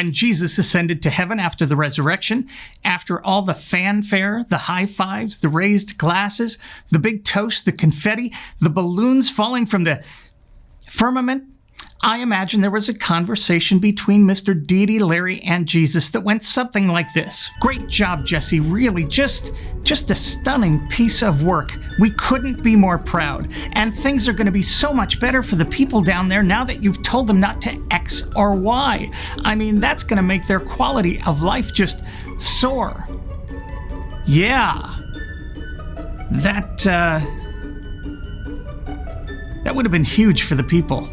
when Jesus ascended to heaven after the resurrection, after all the fanfare, the high fives, the raised glasses, the big toast, the confetti, the balloons falling from the firmament, I imagine there was a conversation between Mr. Deity, Larry, and Jesus that went something like this. Great job, Jesse. Really, just a stunning piece of work. We couldn't be more proud. And things are going to be so much better for the people down there now that you've told them not to X or Y. I mean, that's going to make their quality of life just soar. Yeah. That would have been huge for the people.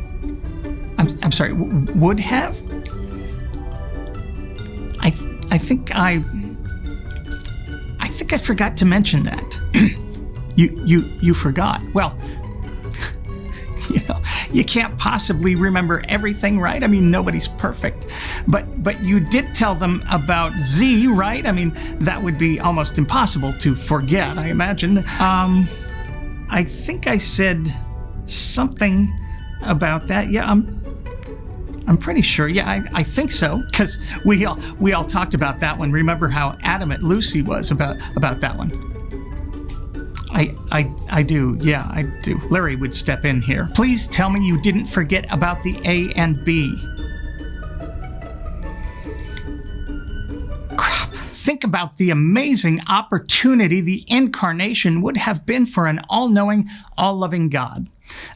I'm sorry, would have? I think I forgot to mention that. You forgot. Well, you can't possibly remember everything, right? I mean, nobody's perfect. But you did tell them about Z, right? I mean, that would be almost impossible to forget, I imagine. I think I said something about that. Yeah, I'm pretty sure. Yeah, I think so, because we all talked about that one. Remember how adamant Lucy was about that one? I do. Yeah, I do. Larry would step in here. Please tell me you didn't forget about the A and B. Crap. Think about the amazing opportunity the incarnation would have been for an all-knowing, all-loving God.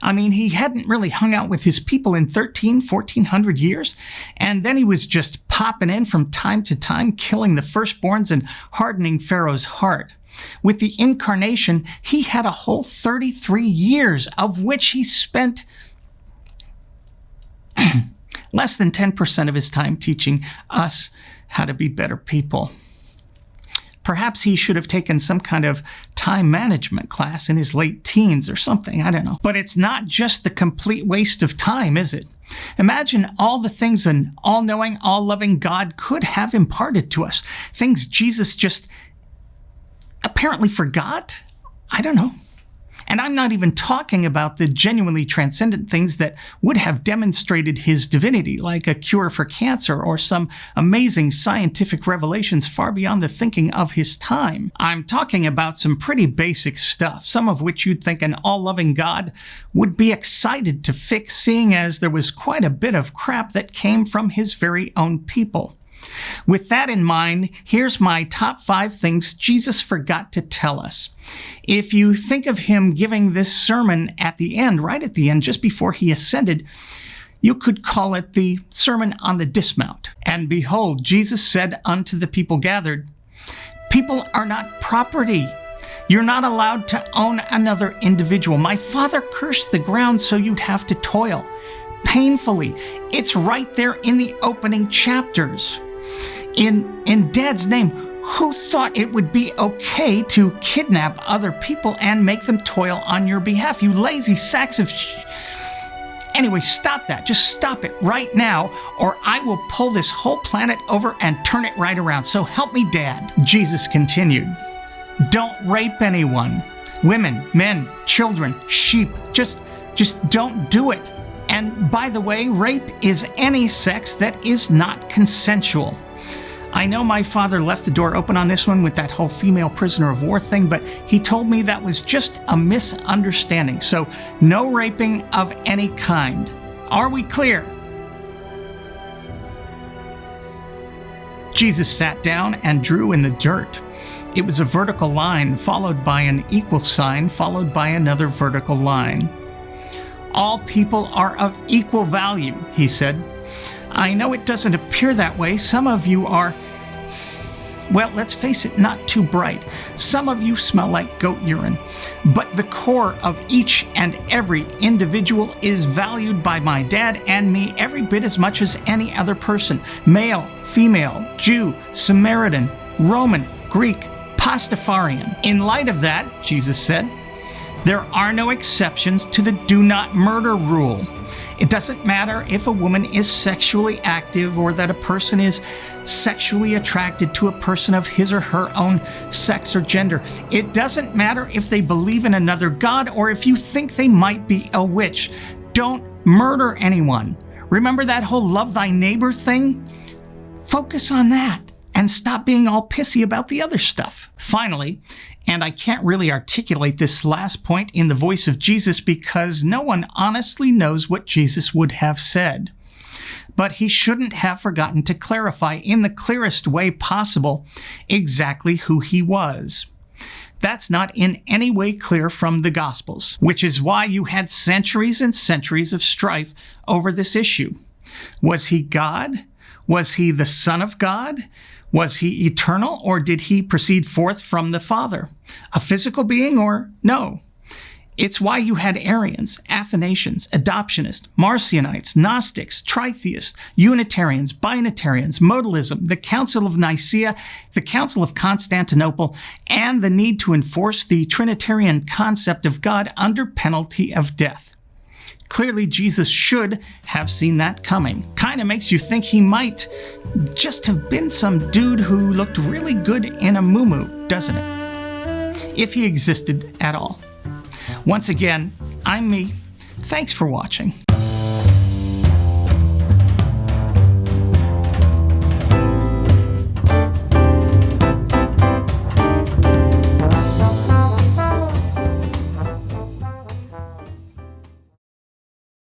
I mean, he hadn't really hung out with his people in 1,400 years, and then he was just popping in from time to time, killing the firstborns and hardening Pharaoh's heart. With the incarnation, he had a whole 33 years, of which he spent less than 10% of his time teaching us how to be better people. Perhaps he should have taken some kind of time management class in his late teens or something, I don't know. But it's not just the complete waste of time, is it? Imagine all the things an all-knowing, all-loving God could have imparted to us. Things Jesus just apparently forgot? I don't know. And I'm not even talking about the genuinely transcendent things that would have demonstrated his divinity, like a cure for cancer or some amazing scientific revelations far beyond the thinking of his time. I'm talking about some pretty basic stuff, some of which you'd think an all-loving God would be excited to fix, seeing as there was quite a bit of crap that came from his very own people. With that in mind, here's my top 5 things Jesus forgot to tell us. If you think of him giving this sermon at the end, right at the end, just before he ascended, you could call it the Sermon on the Dismount. And behold, Jesus said unto the people gathered, "People are not property. You're not allowed to own another individual. My Father cursed the ground so you'd have to toil painfully." It's right there in the opening chapters. In Dad's name, who thought it would be okay to kidnap other people and make them toil on your behalf? You lazy sacks of Anyway, stop that. Just stop it right now, or I will pull this whole planet over and turn it right around. So help me, Dad. Jesus continued, "Don't rape anyone. Women, men, children, sheep. Just don't do it. And by the way, rape is any sex that is not consensual." I know my father left the door open on this one with that whole female prisoner of war thing, but he told me that was just a misunderstanding. So no raping of any kind. Are we clear? Jesus sat down and drew in the dirt. It was a vertical line followed by an equal sign followed by another vertical line. "All people are of equal value," he said. "I know it doesn't appear that way. Some of you are, well, let's face it, not too bright. Some of you smell like goat urine. But the core of each and every individual is valued by my Dad and me every bit as much as any other person. Male, female, Jew, Samaritan, Roman, Greek, Pastafarian. In light of that," Jesus said, "there are no exceptions to the do not murder rule. It doesn't matter if a woman is sexually active or that a person is sexually attracted to a person of his or her own sex or gender. It doesn't matter if they believe in another God or if you think they might be a witch. Don't murder anyone. Remember that whole love thy neighbor thing? Focus on that and stop being all pissy about the other stuff. Finally, and I can't really articulate this last point in the voice of Jesus because no one honestly knows what Jesus would have said. But he shouldn't have forgotten to clarify in the clearest way possible exactly who he was. That's not in any way clear from the Gospels, which is why you had centuries and centuries of strife over this issue. Was he God? Was he the Son of God? Was he eternal, or did he proceed forth from the Father? A physical being or no? It's why you had Arians, Athanasians, Adoptionists, Marcionites, Gnostics, Tritheists, Unitarians, Binitarians, Modalism, the Council of Nicaea, the Council of Constantinople, and the need to enforce the Trinitarian concept of God under penalty of death. Clearly, Jesus should have seen that coming. Kind of makes you think he might just have been some dude who looked really good in a muumuu, doesn't it? If he existed at all. Once again, I'm me. Thanks for watching.